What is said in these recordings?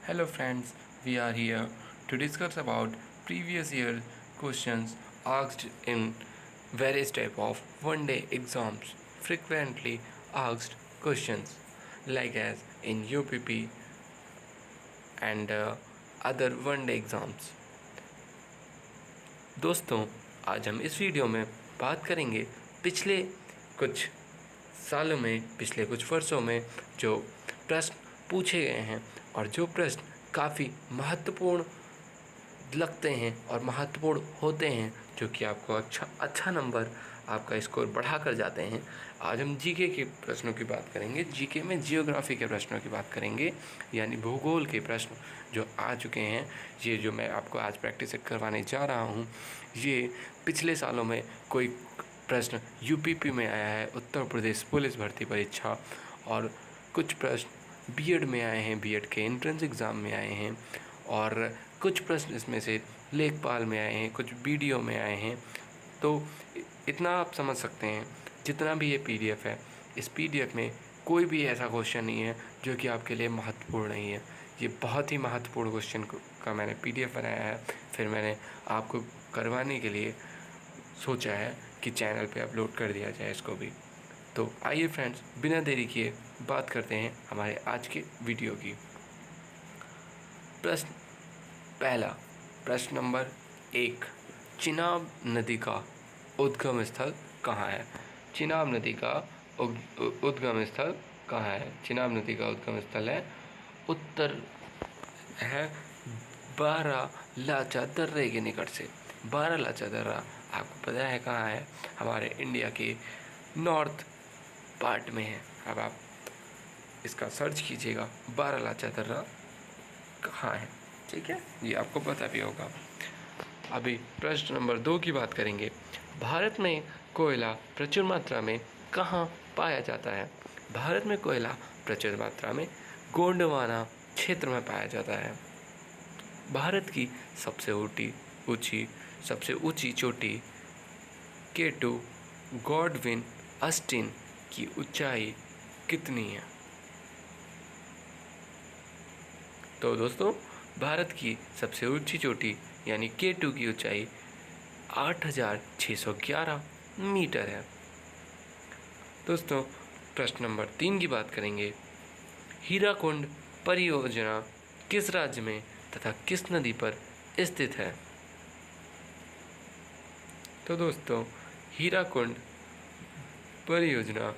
Hello friends, we are here to discuss about previous year questions asked in various type of one day exams, frequently asked questions like as in UPP and other one day exams. दोस्तों, आज हम इस video में बात करेंगे पिछले कुछ सालों में, पिछले कुछ वर्षों में जो प्रश्न पूछे गए हैं और जो प्रश्न काफ़ी महत्वपूर्ण लगते हैं और महत्वपूर्ण होते हैं, जो कि आपको अच्छा नंबर, आपका स्कोर बढ़ा कर जाते हैं। आज हम जीके के प्रश्नों की बात करेंगे। जीके में जियोग्राफी के प्रश्नों की बात करेंगे, यानी भूगोल के प्रश्न जो आ चुके हैं। ये जो मैं आपको आज प्रैक्टिस करवाने जा रहा हूँ, ये पिछले सालों में कोई प्रश्न यूपीपी में आया है, उत्तर प्रदेश पुलिस भर्ती परीक्षा, और कुछ प्रश्न बीएड में आए हैं, बीएड के एंट्रेंस एग्ज़ाम में आए हैं, और कुछ प्रश्न इसमें से लेखपाल में आए हैं, कुछ बीडीओ में आए हैं। तो इतना आप समझ सकते हैं, जितना भी ये पीडीएफ है, इस पीडीएफ में कोई भी ऐसा क्वेश्चन नहीं है जो कि आपके लिए महत्वपूर्ण नहीं है। ये बहुत ही महत्वपूर्ण क्वेश्चन का मैंने पीडीएफ बनाया है, फिर मैंने आपको करवाने के लिए सोचा है कि चैनल पे अपलोड कर दिया जाए इसको भी। तो आइए फ्रेंड्स, बिना देरी किए बात करते हैं हमारे आज के वीडियो की। प्रश्न पहला, प्रश्न नंबर 1, चिनाब नदी का उद्गम स्थल कहाँ है? चिनाब नदी का उद्गम स्थल कहाँ है? चिनाब नदी का उद्गम स्थल है उत्तर है बारालाचा दर्रे के निकट से। बारालाचा दर्रा आपको पता है कहाँ है? हमारे इंडिया के नॉर्थ पार्ट में है। अब आप इसका सर्च कीजिएगा, बारालाचा दर्रा कहाँ है, ठीक है? ये आपको पता भी होगा। अभी प्रश्न नंबर 2 की बात करेंगे। भारत में कोयला प्रचुर मात्रा में कहाँ पाया जाता है? भारत में कोयला प्रचुर मात्रा में गोंडवाना क्षेत्र में पाया जाता है। भारत की सबसे ऊंची चोटी K2 गॉडविन अस्टिन की ऊंचाई कितनी है? तो दोस्तों, भारत की सबसे ऊंची चोटी यानी K2 की ऊंचाई 8611 मीटर है। दोस्तों, प्रश्न नंबर 3 की बात करेंगे। हीराकुंड परियोजना किस राज्य में तथा किस नदी पर स्थित है? तो दोस्तों, हीराकुंड परियोजना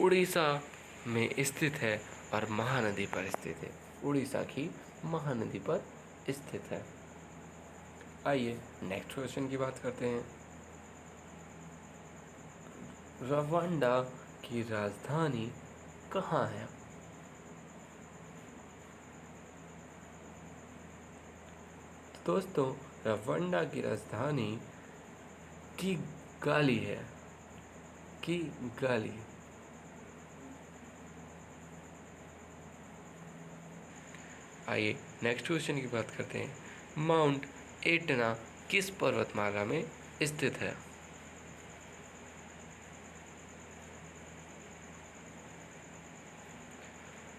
उड़ीसा में स्थित है और महानदी पर स्थित है। उड़ीसा की महानदी पर स्थित है। आइए नेक्स्ट क्वेश्चन की बात करते हैं। रवांडा की राजधानी कहाँ है? दोस्तों, रवांडा की राजधानी किगाली है। किगाली। आइए नेक्स्ट क्वेश्चन की बात करते हैं। माउंट एटना किस पर्वतमाला में स्थित है?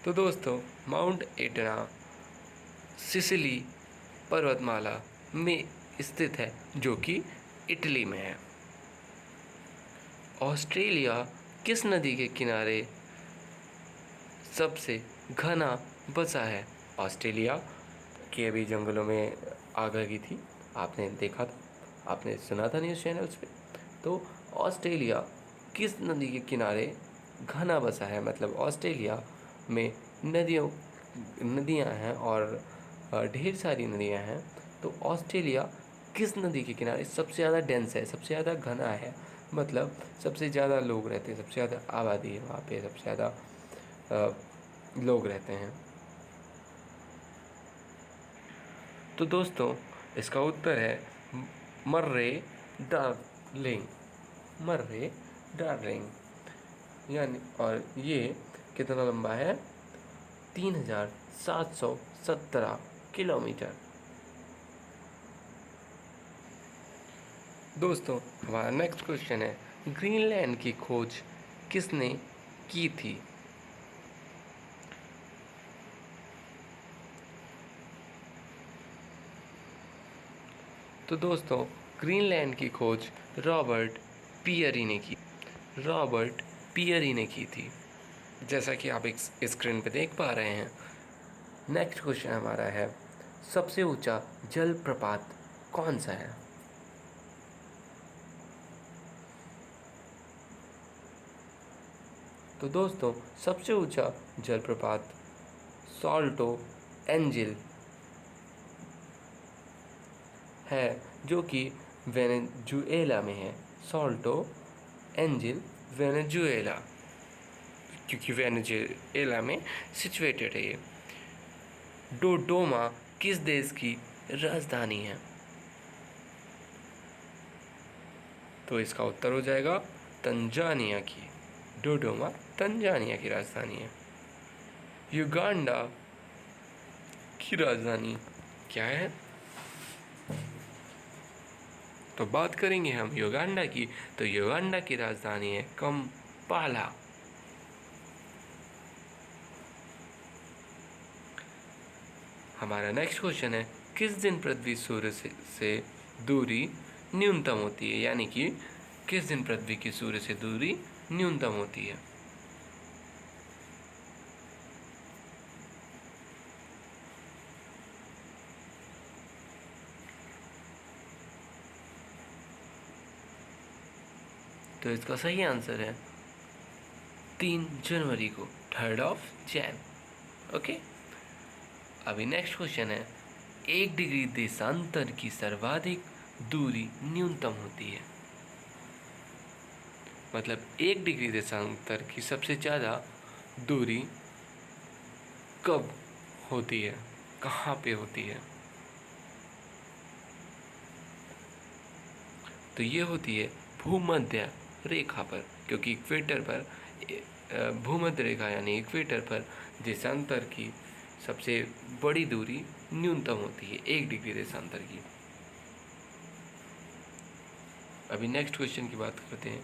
तो दोस्तों, माउंट एटना सिसिली पर्वतमाला में स्थित है, जो कि इटली में है। ऑस्ट्रेलिया किस नदी के किनारे सबसे घना बसा है? ऑस्ट्रेलिया के अभी जंगलों में आग लगी थी, आपने देखा था, आपने सुना था न्यूज़ चैनल्स पे। तो ऑस्ट्रेलिया किस नदी के किनारे घना बसा है? मतलब ऑस्ट्रेलिया में नदियाँ हैं और ढेर सारी नदियाँ हैं। तो ऑस्ट्रेलिया किस नदी के किनारे सबसे ज़्यादा डेंस है, सबसे ज़्यादा घना है, मतलब सबसे ज़्यादा लोग रहते हैं, सबसे ज़्यादा आबादी है वहाँ पे, सबसे ज़्यादा लोग रहते हैं? तो दोस्तों, इसका उत्तर है मर्रे डार्लिंग। मर्रे डार्लिंग यानी, और ये कितना लंबा है? 3717 किलोमीटर। दोस्तों, हमारा नेक्स्ट क्वेश्चन है, ग्रीनलैंड की खोज किसने की थी? तो दोस्तों ग्रीनलैंड की खोज रॉबर्ट पियरी ने की थी, जैसा कि आप एक स्क्रीन पे देख पा रहे हैं। नेक्स्ट क्वेश्चन हमारा है, सबसे ऊंचा जलप्रपात कौन सा है? तो दोस्तों सबसे ऊंचा जलप्रपात सॉल्टो एंजिल है, जो कि वेनेजुएला में है। सॉल्टो एंजिल वेनेजुएला, क्योंकि वेनेजुएला में सिचुएटेड है ये। डोडोमा किस देश की राजधानी है? तो इसका उत्तर हो जाएगा तंजानिया की। डोडोमा तंजानिया की राजधानी है। युगांडा की राजधानी क्या है? तो बात करेंगे हम युगांडा की, तो युगांडा की राजधानी है कंपाला। हमारा नेक्स्ट क्वेश्चन है, किस दिन पृथ्वी सूर्य से दूरी न्यूनतम होती है? यानी कि किस दिन पृथ्वी की सूर्य से दूरी न्यूनतम होती है? तो इसका सही आंसर है 3 जनवरी को, 3rd of Jan। ओके, अभी नेक्स्ट क्वेश्चन है, 1 डिग्री देशांतर की सर्वाधिक दूरी न्यूनतम होती है। मतलब 1 डिग्री देशांतर की सबसे ज़्यादा दूरी कब होती है, कहाँ पे होती है? तो ये होती है भूमध्य रेखा पर, क्योंकि इक्वेटर पर भूमध्य रेखा यानी इक्वेटर पर देशांतर की सबसे बड़ी दूरी न्यूनतम होती है 1 डिग्री देशांतर की। अभी नेक्स्ट क्वेश्चन की बात करते हैं,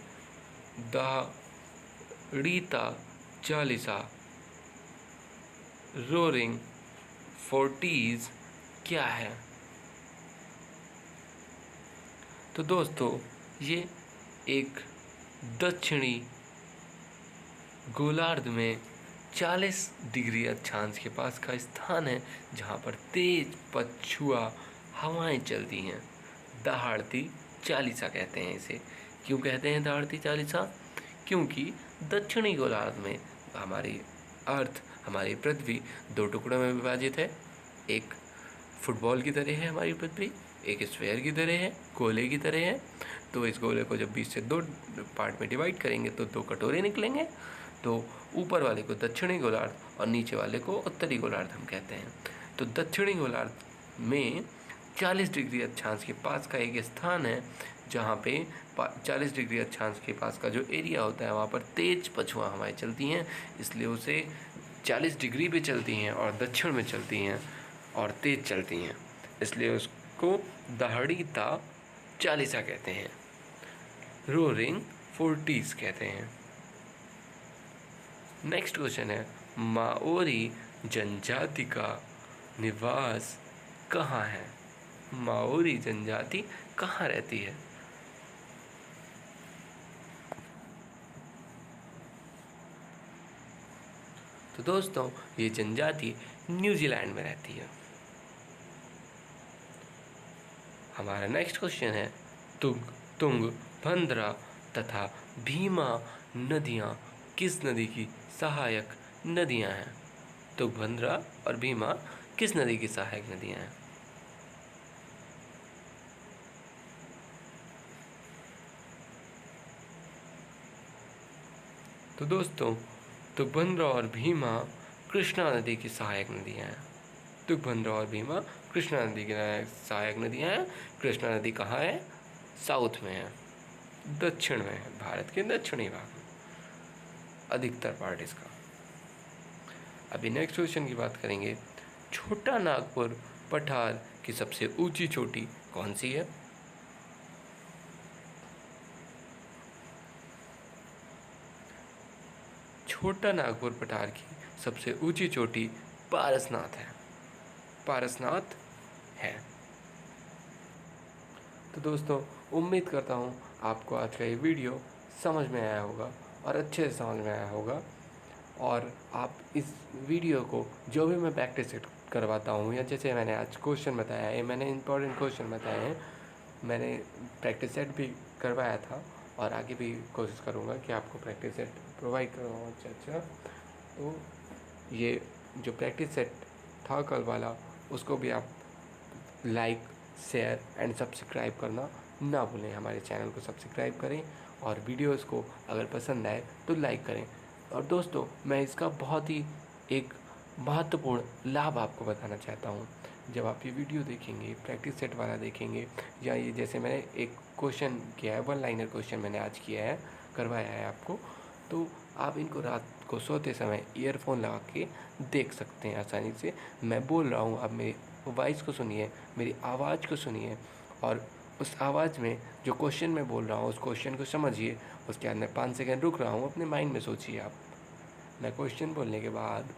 दाड़ीता चालीसा रोरिंग फोर्टीज क्या है? तो दोस्तों ये एक दक्षिणी गोलार्ध में 40 डिग्री अक्षांश के पास का स्थान है, जहाँ पर तेज पछुआ हवाएं चलती हैं। दहाड़ती चालीसा कहते हैं इसे। क्यों कहते हैं दहाड़ती चालीसा? क्योंकि दक्षिणी गोलार्ध में हमारी अर्थ, हमारी पृथ्वी 2 टुकड़ों में विभाजित है। एक फुटबॉल की तरह है हमारी पृथ्वी, एक स्फीयर की तरह है, गोले की तरह है। तो इस गोले को जब 20 से 2 पार्ट में डिवाइड करेंगे तो 2 कटोरे निकलेंगे। तो ऊपर वाले को दक्षिणी गोलार्ध और नीचे वाले को उत्तरी गोलार्ध हम कहते हैं। तो दक्षिणी गोलार्ध में 40 डिग्री अक्षांश के पास का एक स्थान है, जहाँ पे 40 डिग्री अक्षांश के पास का जो एरिया होता है वहाँ पर तेज पछुआ हवाएं चलती हैं, इसलिए उसे 40 डिग्री पे चलती हैं और दक्षिण में चलती हैं और तेज चलती हैं, इसलिए उसको दहाड़ीता चालीसा कहते हैं, रोरिंग फोर्टीज कहते हैं। नेक्स्ट क्वेश्चन है, माओरी जनजाति का निवास कहाँ है? माओरी जनजाति कहाँ रहती है? तो दोस्तों ये जनजाति न्यूजीलैंड में रहती है। हमारा नेक्स्ट क्वेश्चन है, तुंगभद्रा तथा भीमा नदियाँ किस नदी की सहायक नदियाँ हैं? तुंगभद्रा और भीमा किस नदी की सहायक नदियाँ हैं? तो दोस्तों तुंगभद्रा और भीमा कृष्णा नदी की सहायक नदियाँ हैं। तुंगभद्रा और भीमा कृष्णा नदी की सहायक नदियाँ हैं। कृष्णा नदी कहाँ है? साउथ में है, दक्षिण में है, भारत के दक्षिणी भाग में अधिकतर पार्ट इसका। अभी नेक्स्ट क्वेश्चन की बात करेंगे, छोटा नागपुर पठार की सबसे ऊंची चोटी कौन सी है? छोटा नागपुर पठार की सबसे ऊंची चोटी पारसनाथ है। पारसनाथ है। तो दोस्तों, उम्मीद करता हूँ आपको आज का ये वीडियो समझ में आया होगा और अच्छे से समझ में आया होगा। और आप इस वीडियो को जो भी मैं प्रैक्टिस करवाता हूँ, या जैसे मैंने आज क्वेश्चन बताया है, मैंने इंपॉर्टेंट क्वेश्चन बताए हैं, मैंने प्रैक्टिस सेट भी करवाया था और आगे भी कोशिश करूँगा कि आपको प्रैक्टिस सेट प्रोवाइड करवाऊँ अच्छा। तो ये जो प्रैक्टिस सेट था कल वाला, उसको भी आप लाइक, शेयर एंड सब्सक्राइब करना ना भूलें। हमारे चैनल को सब्सक्राइब करें और वीडियोस को अगर पसंद आए तो लाइक करें। और दोस्तों, मैं इसका बहुत ही एक महत्वपूर्ण लाभ आपको बताना चाहता हूँ। जब आप ये वीडियो देखेंगे, प्रैक्टिस सेट वाला देखेंगे, या ये जैसे मैंने एक क्वेश्चन किया है, वन लाइनर क्वेश्चन मैंने आज किया है, करवाया है आपको, तो आप इनको रात को सोते समय ईयरफोन लगा के देख सकते हैं आसानी से। मैं बोल रहा हूँ, आप मेरी वॉइस को सुनिए, मेरी आवाज़ को सुनिए, और उस आवाज़ में जो क्वेश्चन मैं बोल रहा हूँ उस क्वेश्चन को समझिए। उसके बाद मैं 5 सेकंड रुक रहा हूँ, अपने माइंड में सोचिए आप। मैं क्वेश्चन बोलने के बाद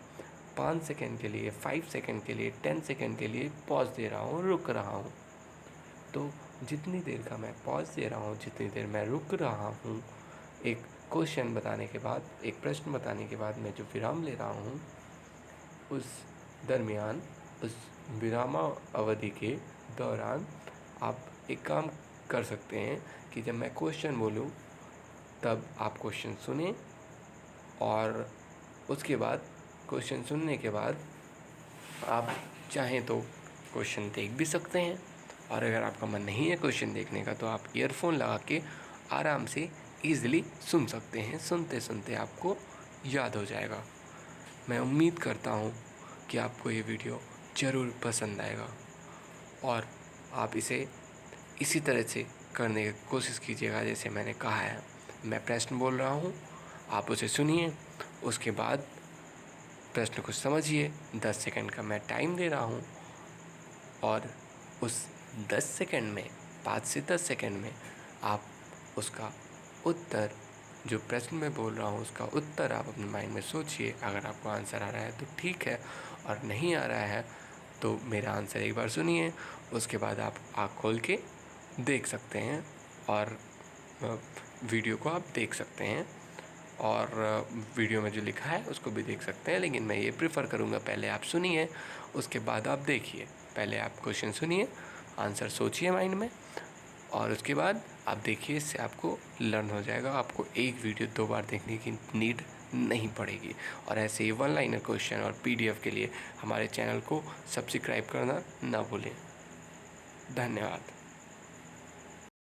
5 सेकंड के लिए, 5 सेकंड के लिए, 10 सेकंड के लिए पॉज दे रहा हूँ, रुक रहा हूँ। तो जितनी देर का मैं पॉज दे रहा हूँ, जितनी देर मैं रुक रहा हूँ, एक क्वेश्चन बताने के बाद, एक प्रश्न बताने के बाद मैं जो विराम ले रहा हूँ, उस दरमियान, उस विराम अवधि के दौरान आप एक काम कर सकते हैं कि जब मैं क्वेश्चन बोलूँ तब आप क्वेश्चन सुनें, और उसके बाद क्वेश्चन सुनने के बाद आप चाहें तो क्वेश्चन देख भी सकते हैं, और अगर आपका मन नहीं है क्वेश्चन देखने का तो आप ईयरफोन लगा के आराम से ईज़िली सुन सकते हैं। सुनते सुनते आपको याद हो जाएगा। मैं उम्मीद करता हूँ कि आपको ये वीडियो ज़रूर पसंद आएगा और आप इसे इसी तरह से करने की कोशिश कीजिएगा जैसे मैंने कहा है। मैं प्रश्न बोल रहा हूँ, आप उसे सुनिए, उसके बाद प्रश्न को समझिए। 10 सेकंड का मैं टाइम दे रहा हूँ, और उस 10 सेकंड में, 5 से 10 सेकंड में आप उसका उत्तर, जो प्रश्न मैं बोल रहा हूँ उसका उत्तर आप अपने माइंड में सोचिए। अगर आपको आंसर आ रहा है तो ठीक है, और नहीं आ रहा है तो मेरा आंसर एक बार सुनिए। उसके बाद आप आँख खोल के देख सकते हैं और वीडियो को आप देख सकते हैं, और वीडियो में जो लिखा है उसको भी देख सकते हैं। लेकिन मैं ये प्रेफर करूँगा पहले आप सुनिए, उसके बाद आप देखिए। पहले आप क्वेश्चन सुनिए, आंसर सोचिए माइंड में, और उसके बाद आप देखिए। इससे आपको लर्न हो जाएगा, आपको एक वीडियो 2 बार देखने की नीड नहीं पड़ेगी। और ऐसे ही वन लाइनर क्वेश्चन और PDF के लिए हमारे चैनल को सब्सक्राइब करना ना भूलें। धन्यवाद।